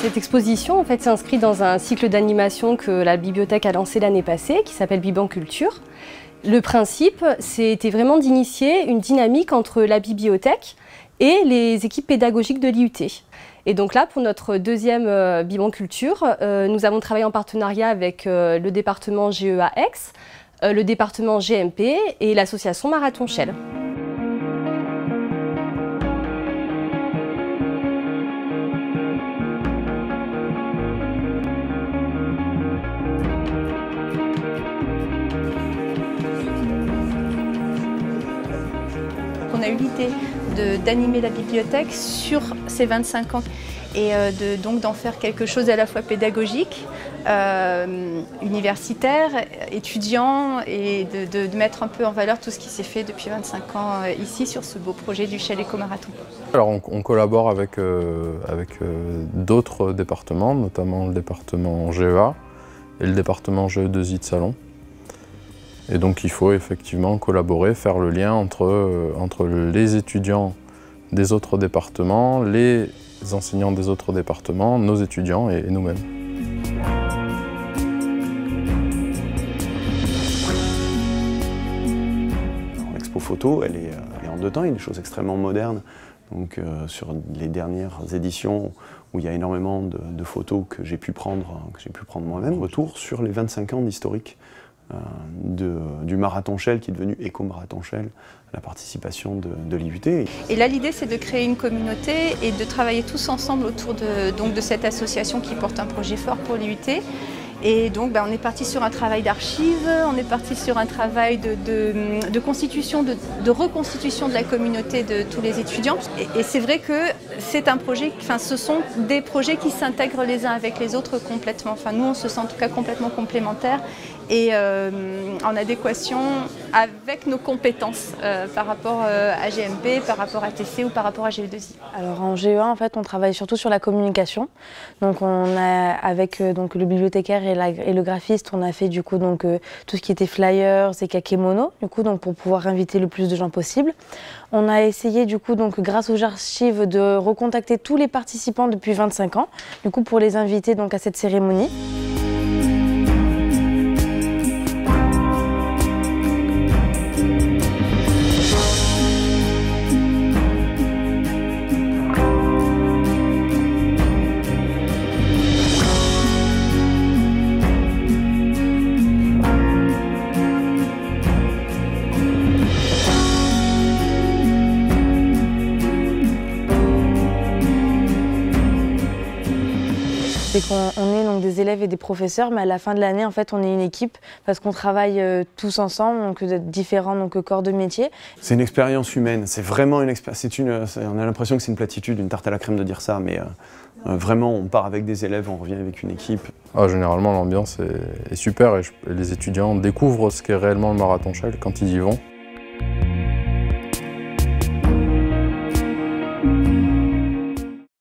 Cette exposition en fait, s'inscrit dans un cycle d'animation que la bibliothèque a lancé l'année passée, qui s'appelle Biban Culture. Le principe, c'était vraiment d'initier une dynamique entre la bibliothèque et les équipes pédagogiques de l'IUT. Et donc là, pour notre deuxième Biban Culture, nous avons travaillé en partenariat avec le département GEA Aix, le département GMP et l'association Marathon Shell. On a eu l'idée d'animer la bibliothèque sur ces 25 ans et donc d'en faire quelque chose à la fois pédagogique, universitaire, étudiant et de mettre un peu en valeur tout ce qui s'est fait depuis 25 ans ici sur ce beau projet du Shell Éco-Marathon. Alors on collabore avec d'autres départements, notamment le département GEA et le département GE2I de Salon. Et donc il faut effectivement collaborer, faire le lien entre les étudiants des autres départements, les enseignants des autres départements, nos étudiants et nous-mêmes. L'expo photo, elle est en deux temps, il y a des choses extrêmement modernes. Donc sur les dernières éditions où il y a énormément de photos que j'ai pu prendre moi-même. Retour sur les 25 ans d'historique. Du Marathon Shell qui est devenu Éco-Marathon Shell, la participation de l'IUT. Et là l'idée c'est de créer une communauté et de travailler tous ensemble autour de cette association qui porte un projet fort pour l'IUT. Et donc on est parti sur un travail d'archives, on est parti sur un travail de constitution, de reconstitution de la communauté de tous les étudiants. Et c'est vrai que c'est un projet, ce sont des projets qui s'intègrent les uns avec les autres complètement. Nous on se sent en tout cas complètement complémentaires et en adéquation avec nos compétences par rapport à GMP, par rapport à TC ou par rapport à GE2I. Alors en GE1 en fait on travaille surtout sur la communication. Donc on a avec le bibliothécaire et le graphiste, on a fait du coup tout ce qui était flyers et kakémono, du coup pour pouvoir inviter le plus de gens possible. On a essayé du coup grâce aux archives de recontacter tous les participants depuis 25 ans, du coup pour les inviter à cette cérémonie. C'est qu'on est des élèves et des professeurs, mais à la fin de l'année, en fait, on est une équipe parce qu'on travaille tous ensemble, différents corps de métier. C'est une expérience humaine, c'est vraiment une expérience. On a l'impression que c'est une platitude, une tarte à la crème de dire ça, mais vraiment, on part avec des élèves, on revient avec une équipe. Généralement, l'ambiance est super et les étudiants découvrent ce qu'est réellement le Marathon Shell quand ils y vont.